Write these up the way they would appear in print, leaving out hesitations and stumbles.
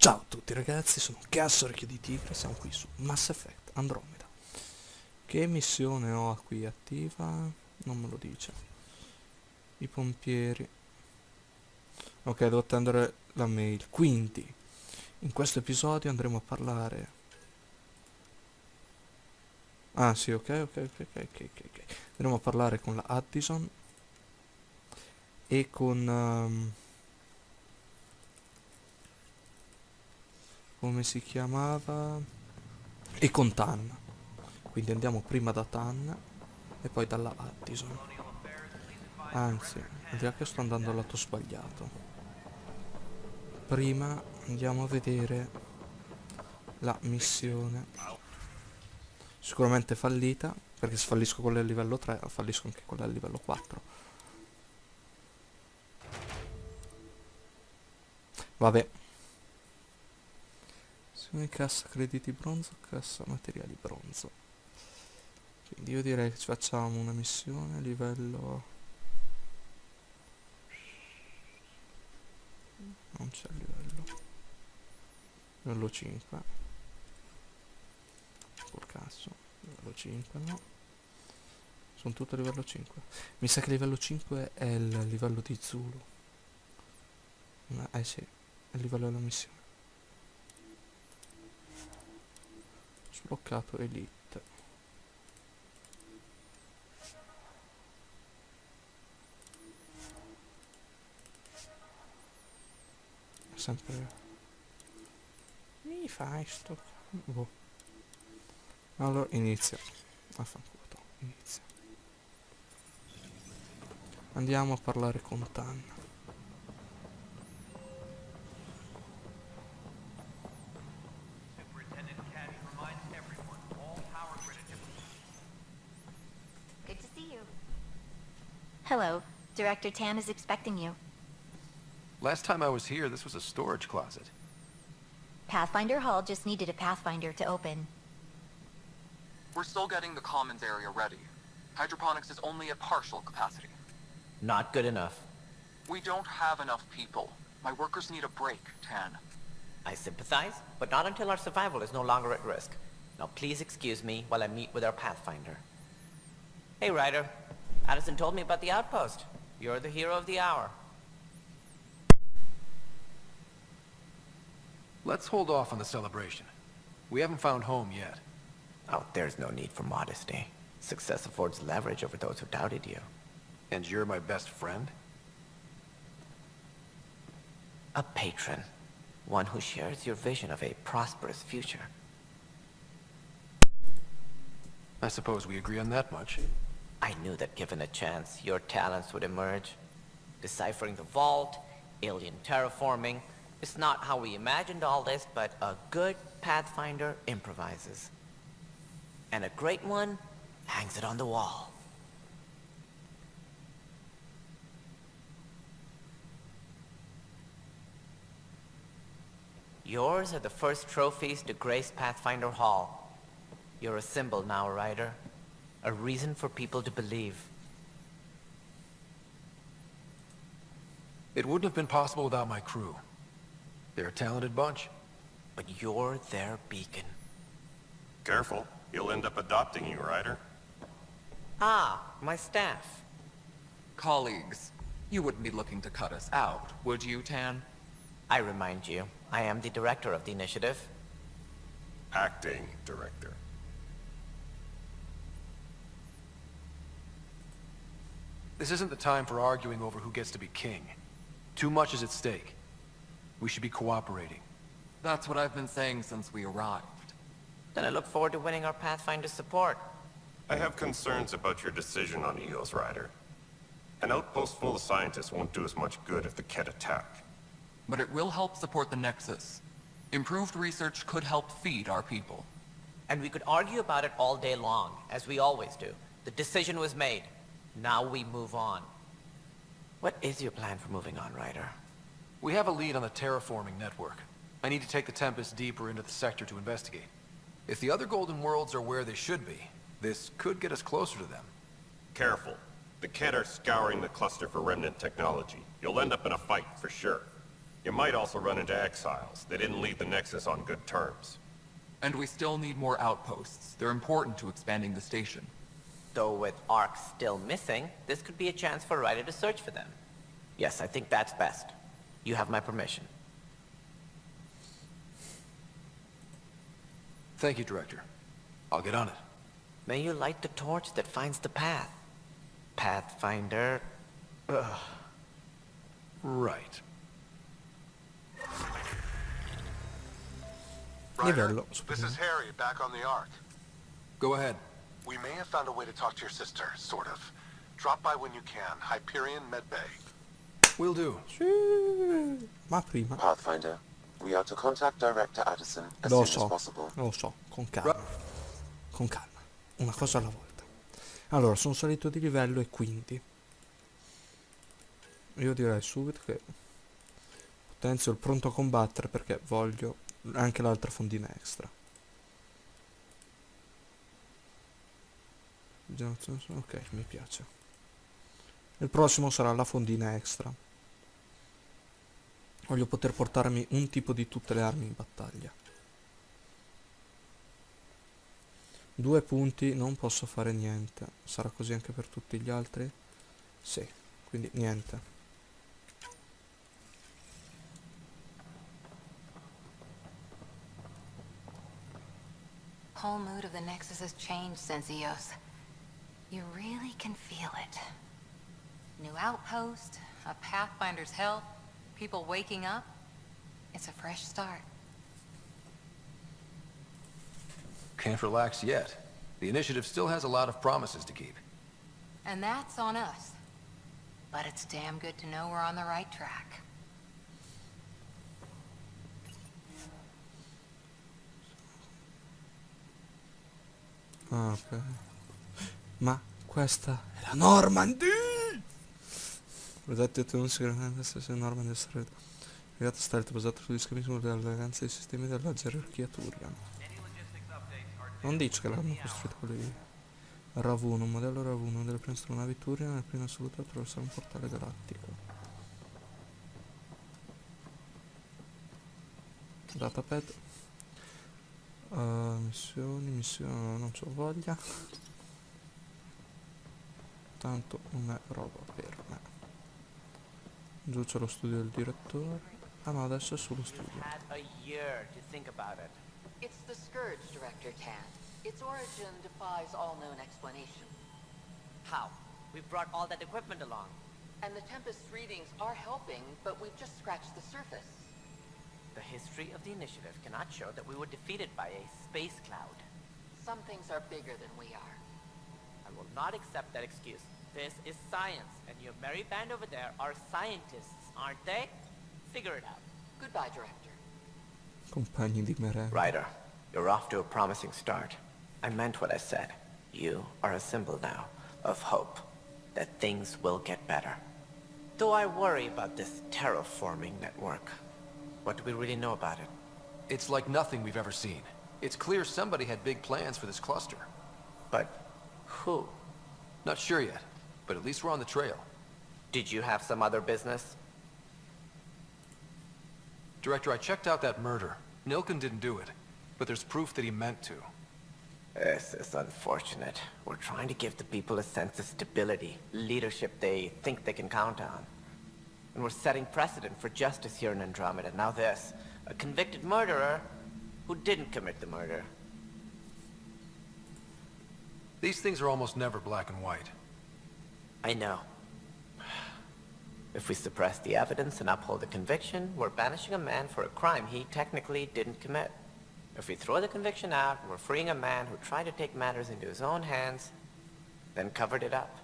Ciao a tutti ragazzi, sono Cazzo Orecchio di Tigre, siamo qui su Mass Effect Andromeda. Che missione ho qui attiva? Non me lo dice. I pompieri. Ok, devo attendere la mail. Quindi, in questo episodio andremo a parlare... Ah sì, ok. Andremo a parlare con la Addison e con... come si chiamava? E con Tan. Quindi andiamo prima da Tan e poi dalla Addison. Anzi, già che sto andando al lato sbagliato. Prima andiamo a vedere la missione. Sicuramente fallita, perché se fallisco quella a livello 3, fallisco anche quella a livello 4. Vabbè. Missione cassa crediti bronzo, cassa materiali bronzo. Quindi io direi che ci facciamo una missione a livello... Non c'è il livello. Livello 5. Col cazzo. Livello 5 no. Sono tutte a livello 5. Mi sa che livello 5 è il livello di Zulu. Sì, è il livello della missione. Sbloccato Elite. Sempre... Mi fai sto... Boh. Allora inizia. Affanculo, inizia. Andiamo a parlare con Tan. Good to see you. Hello. Director Tan is expecting you. Last time I was here, this was a storage closet. Pathfinder Hall just needed a Pathfinder to open. We're still getting the commons area ready. Hydroponics is only at partial capacity. Not good enough. We don't have enough people. My workers need a break, Tan. I sympathize, but not until our survival is no longer at risk. Now please excuse me while I meet with our Pathfinder. Hey, Ryder. Addison told me about the outpost. You're the hero of the hour. Let's hold off on the celebration. We haven't found home yet. Oh, there's no need for modesty. Success affords leverage over those who doubted you. And you're my best friend? A patron. One who shares your vision of a prosperous future. I suppose we agree on that much. I knew that given a chance, your talents would emerge. Deciphering the vault, alien terraforming. It's not how we imagined all this, but a good Pathfinder improvises. And a great one hangs it on the wall. Yours are the first trophies to grace Pathfinder Hall. You're a symbol now, Ryder. A reason for people to believe. It wouldn't have been possible without my crew. They're a talented bunch. But you're their beacon. Careful, he'll end up adopting you, Ryder. Ah, my staff. Colleagues, you wouldn't be looking to cut us out, would you, Tan? I remind you, I am the director of the initiative. Acting director. This isn't the time for arguing over who gets to be king. Too much is at stake. We should be cooperating. That's what I've been saying since we arrived. Then I look forward to winning our Pathfinder's support. I have concerns about your decision on Eos, Ryder. An outpost full of scientists won't do as much good if the Kett attack. But it will help support the Nexus. Improved research could help feed our people. And we could argue about it all day long, as we always do. The decision was made. Now we move on. What is your plan for moving on, Ryder? We have a lead on the terraforming network. I need to take the Tempest deeper into the sector to investigate. If the other Golden Worlds are where they should be, this could get us closer to them. Careful. The Kett are scouring the cluster for remnant technology. You'll end up in a fight, for sure. You might also run into exiles. They didn't leave the Nexus on good terms. And we still need more outposts. They're important to expanding the station. Though with Ark still missing, this could be a chance for Ryder to search for them. Yes, I think that's best. You have my permission. Thank you, Director. I'll get on it. May you light the torch that finds the path. Pathfinder. Ugh. Right. Livello This is superiore. Harry, back on the Ark. Go ahead. We may have found a way to talk to your sister, sort of. Drop by when you can. Hyperion Med Bay. Will do. Sì. Ma prima, Pathfinder, we are to contact Director Addison as lo soon as so, possible. lo so, con calma. Con calma. Una cosa alla volta. Allora, sono salito di livello e quindi io direi subito che potenzio il pronto a combattere perché voglio anche l'altra fondina extra. Ok, mi piace. Il prossimo sarà la fondina extra. Voglio poter portarmi un tipo di tutte le armi in battaglia. 2 punti, non posso fare niente. Sarà così anche per tutti gli altri? Sì, quindi niente. Whole mood of the Nexus has changed since EOS. You really can feel it. New outpost, a Pathfinder's help, people waking up. It's a fresh start. Can't relax yet. The initiative still has a lot of promises to keep. And that's on us. But it's damn good to know we're on the right track. Ah, ok. Ma questa è la Normandy! Progetti ottenuti sicuramente stessa Normandy essere legata stealth basato sugli schemi dell'eleganza dei sistemi della gerarchia Turian. Non dice che l'hanno costruito quelli RAV1, un modello RAV1, una delle prime astronavi Turian, nel primo assoluto attraversare un portale galattico. Datapad. Missioni, non c'ho voglia. Tanto non è roba per me. Giù c'è lo studio del direttore. Ah no, adesso è solo studio. Had a year to think about it. It's the Scourge, Director Tan. Its origin defies all known explanation. How? We brought all that equipment along. And the Tempest's readings are helping, but we've just scratched the surface. The history of the initiative cannot show that we were defeated by a space cloud. Some things are bigger than we are. I will not accept that excuse. This is science, and your merry band over there are scientists, aren't they? Figure it out. Goodbye, Director. Compagni di merenda. Ryder, you're off to a promising start. I meant what I said. You are a symbol now of hope, that things will get better. Though I worry about this terraforming network. What do we really know about it? It's like nothing we've ever seen. It's clear somebody had big plans for this cluster. But who? Not sure yet, but at least we're on the trail. Did you have some other business? Director, I checked out that murder. Nilken didn't do it, but there's proof that he meant to. This is unfortunate. We're trying to give the people a sense of stability, leadership they think they can count on. And we're setting precedent for justice here in Andromeda. Now this, a convicted murderer who didn't commit the murder. These things are almost never black and white. I know. If we suppress the evidence and uphold the conviction, we're banishing a man for a crime he technically didn't commit. If we throw the conviction out, we're freeing a man who tried to take matters into his own hands, then covered it up.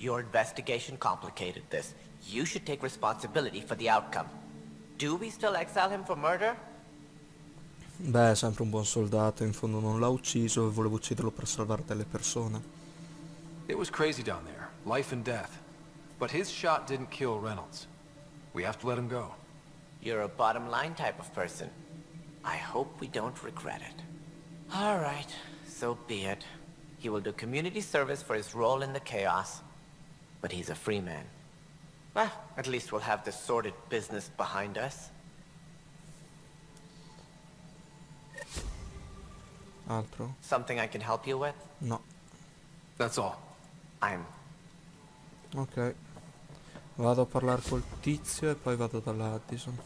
Your investigation complicated this. You should take responsibility for the outcome. Do we still exile him for murder? Beh, è sempre un buon soldato, in fondo non l'ha ucciso e volevo ucciderlo per salvare delle persone. It was crazy down there, life and death. But his shot didn't kill Reynolds. We have to let him go. You're a bottom line type of person. I hope we don't regret it. All right, so be it. He will do community service for his role in the chaos. But he's a free man. Well, at least we'll have the sordid business behind us. Altro? Something I can help you with? No. That's all. I'm... Ok. Vado a parlare col tizio e poi vado dalla Addison.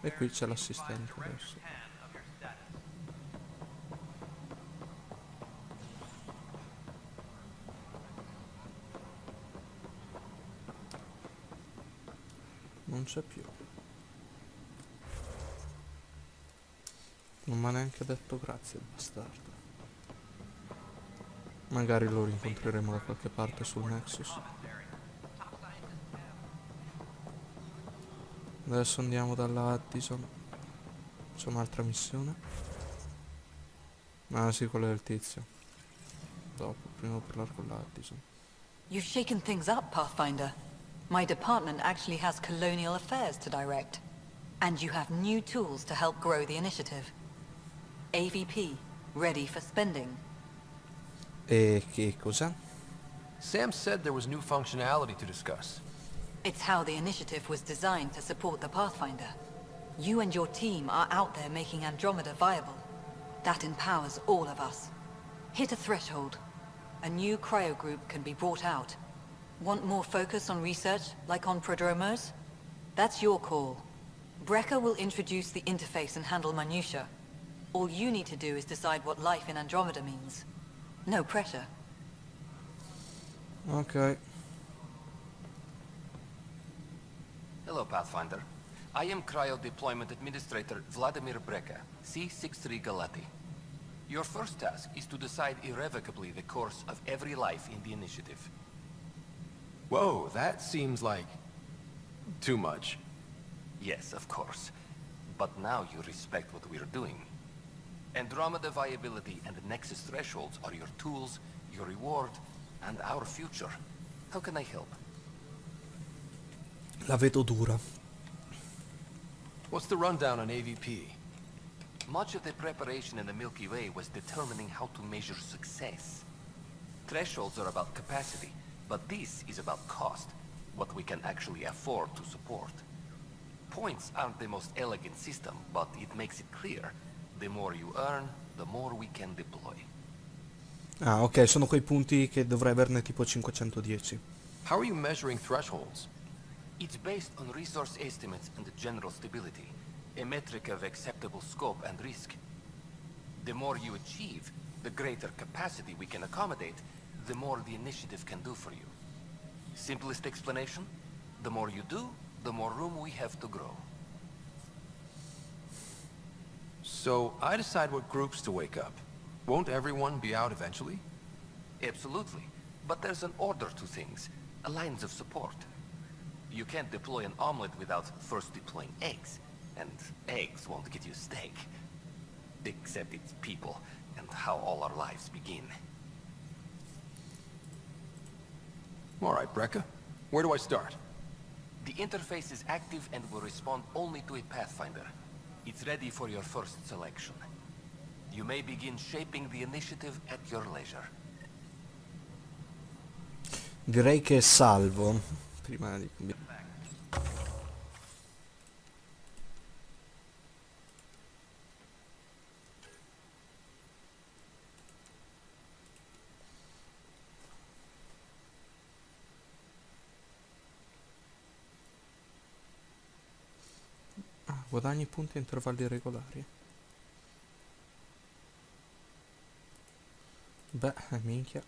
E qui c'è l'assistente adesso. Non c'è più. Non mi ha neanche detto grazie il bastardo. Magari lo rincontreremo da qualche parte sul Nexus. Adesso andiamo dalla Addison. C'è un'altra missione. Ah sì, quella del tizio. Dopo, prima devo parlare con la Addison. You've shaken things up, Pathfinder. My department actually has colonial affairs to direct. And you have new tools to help grow the initiative. AVP, ready for spending. E che cos'è? Sam said there was new functionality to discuss. It's how the initiative was designed to support the Pathfinder. You and your team are out there making Andromeda viable. That empowers all of us. Hit a threshold. A new cryo group can be brought out. Want more focus on research, like on Prodromos? That's your call. Brecker will introduce the interface and handle minutiae. All you need to do is decide what life in Andromeda means. No pressure. Ok. Hello, Pathfinder. I am Cryo Deployment Administrator Vladimir Breca, C-63 Galati. Your first task is to decide irrevocably the course of every life in the initiative. Whoa, that seems like... too much. Yes, of course. But now you respect what we're doing. Andromeda viability and the Nexus thresholds are your tools, your reward, and our future. How can I help? La vedo dura. What's the rundown on AVP? Much of the preparation in the Milky Way was determining how to measure success. Thresholds are about capacity, but this is about cost, what we can actually afford to support. Points aren't the most elegant system, but it makes it clear. The more you earn, the more we can deploy. Ah, ok, sono quei punti che dovrei averne tipo 510. How are you measuring thresholds? It's based on resource estimates and general stability, a metric of acceptable scope and risk. The more you achieve, the greater capacity we can accommodate, the more the initiative can do for you. Simplest explanation? The more you do, the more room we have to grow. So, I decide what groups to wake up. Won't everyone be out eventually? Absolutely. But there's an order to things, a lines of support. You can't deploy an omelet without first deploying eggs. And eggs won't get you steak. Except it's people, and how all our lives begin. Alright, Brecca. Where do I start? The interface is active and will respond only to a Pathfinder. It's ready for your first selection. You may begin shaping the initiative at your leisure. Direi che salvo. Prima di... Guadagni punti a intervalli regolari. Beh, minchia.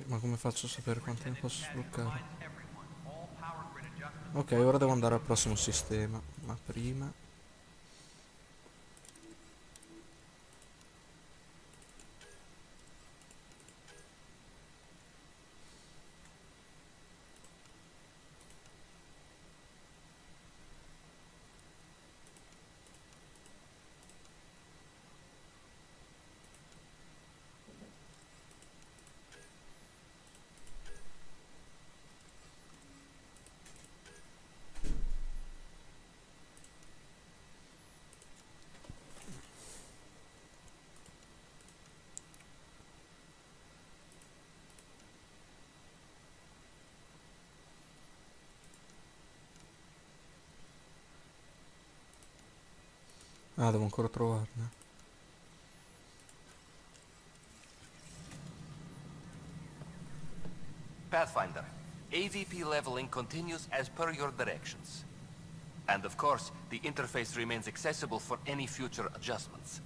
Ma come faccio a sapere quante ne posso sbloccare? Ok, ora devo andare al prossimo sistema, ma prima... Ah, devo ancora trovarne. Pathfinder, AVP leveling continues as per your directions. And of course, the interface remains accessible for any future adjustments.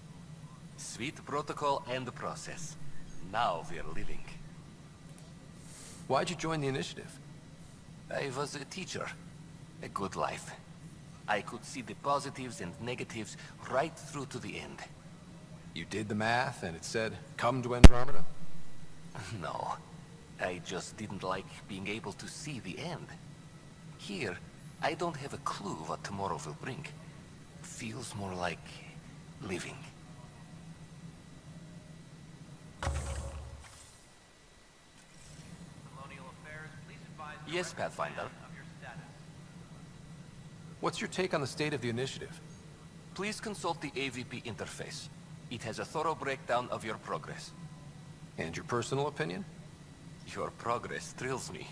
Sweet protocol and process. Now we're living. Why'd you join the initiative? I was a teacher. A good life. I could see the positives and negatives right through to the end. You did the math and it said, come to Andromeda? No. I just didn't like being able to see the end. Here, I don't have a clue what tomorrow will bring. Feels more like living. Yes, Pathfinder. What's your take on the state of the initiative? Please consult the AVP interface. It has a thorough breakdown of your progress. And your personal opinion? Your progress thrills me.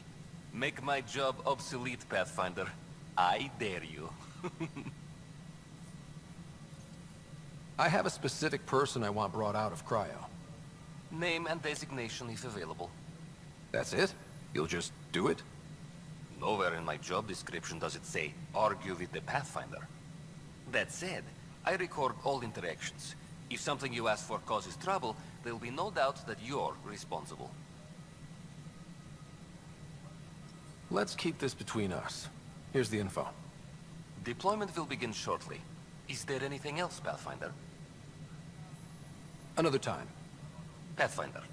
Make my job obsolete, Pathfinder. I dare you. I have a specific person I want brought out of cryo. Name and designation if available. That's it? You'll just do it? Nowhere in my job description does it say, argue with the Pathfinder. That said, I record all interactions. If something you ask for causes trouble, there'll be no doubt that you're responsible. Let's keep this between us. Here's the info. Deployment will begin shortly. Is there anything else, Pathfinder? Another time. Pathfinder.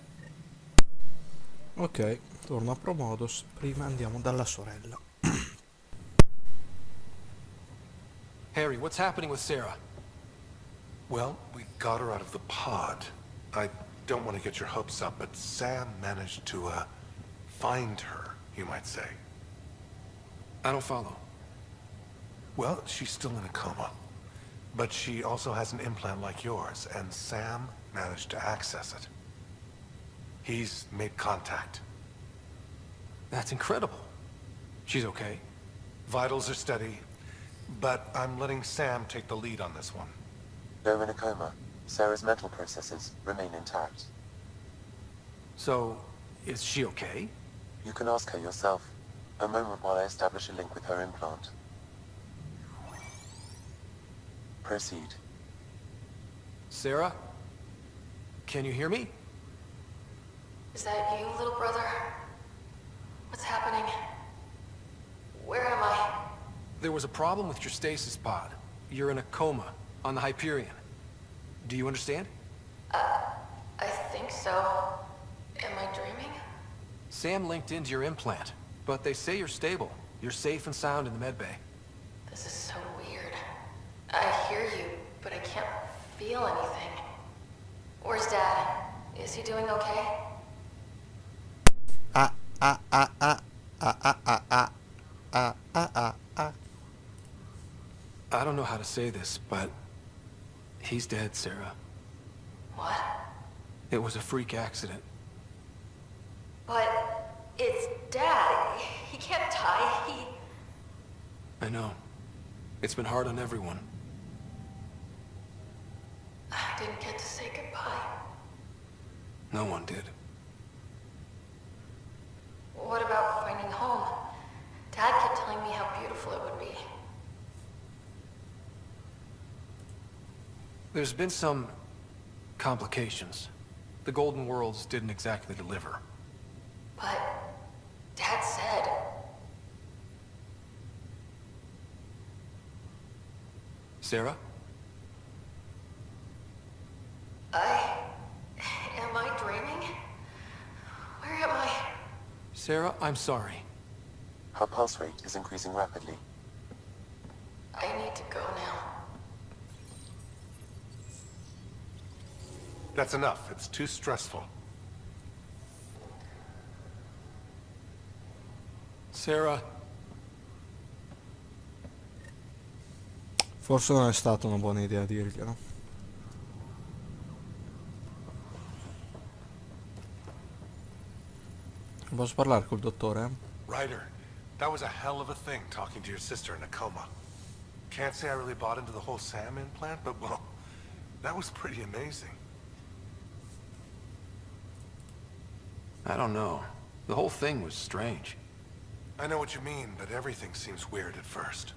Ok, torno a Promodus. Prima andiamo dalla sorella. Harry, what's happening with Sarah? Well, we got her out of the pod. I don't want to get your hopes up, but Sam managed to, find her, you might say. I don't follow. Well, she's still in a coma. But she also has an implant like yours, and Sam managed to access it. He's made contact. That's incredible. She's okay. Vitals are steady, but I'm letting Sam take the lead on this one. They're in a coma. Sarah's mental processes remain intact. So, is she okay? You can ask her yourself. A moment while I establish a link with her implant. Proceed. Sarah? Can you hear me? Is that you, little brother? What's happening? Where am I? There was a problem with your stasis pod. You're in a coma on the Hyperion. Do you understand? I think so. Am I dreaming? Sam linked into your implant, but they say you're stable. You're safe and sound in the medbay. This is so weird. I hear you, but I can't feel anything. Where's Dad? Is he doing okay? I don't know how to say this, but he's dead, Sarah. What? It was a freak accident. But it's Dad. He can't die. I know. It's been hard on everyone. I didn't get to say goodbye. No one did. What about finding home? Dad kept telling me how beautiful it would be. There's been some complications. The Golden Worlds didn't exactly deliver. But Dad said... Sarah? Am I dreaming? Where am I? Sarah, I'm sorry. Her pulse rate is increasing rapidly. I need to go now. That's enough. It's too stressful. Sarah? Forse non è stata una buona idea dirglielo. Posso parlare col dottore? Ryder, that was a hell of a thing talking to your sister in a coma. Can't say I really bought into the whole Sam implant, but well, that was pretty amazing. I don't know. The whole thing was strange. I know what you mean, but everything seems weird at first.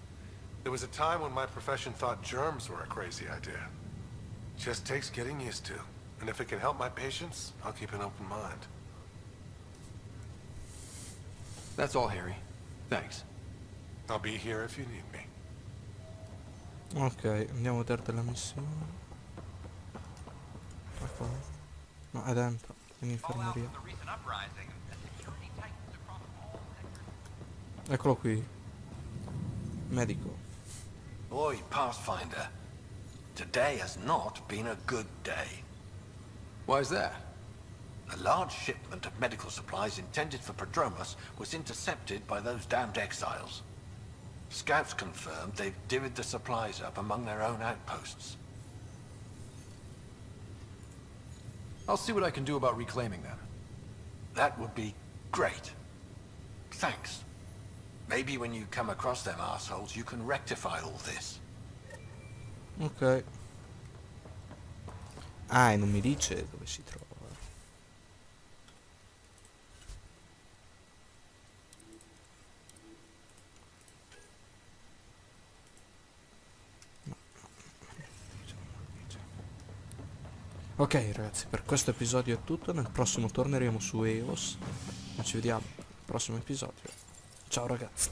There was a time when my profession thought germs were a crazy idea. Just takes getting used to. And if it can help my patients, I'll keep an open mind. That's all, Harry. Thanks. I'll be here if you need me. Ok, andiamo a vedere della missione. Ecco. No, è dentro, in infermeria. Eccolo qui. Medico. Boy, Pathfinder. Today has not been a good day. Why is that? A large shipment of medical supplies intended for Prodromos was intercepted by those damned exiles. Scouts confirmed they've divvied the supplies up among their own outposts. I'll see what I can do about reclaiming them. That would be great. Thanks. Maybe when you come across them assholes, you can rectify all this. Ok. Ah, e non mi dice dove si trova. Ok ragazzi, per questo episodio è tutto. Nel prossimo torneremo su EOS. Ma ci vediamo al prossimo episodio. Ciao ragazzi.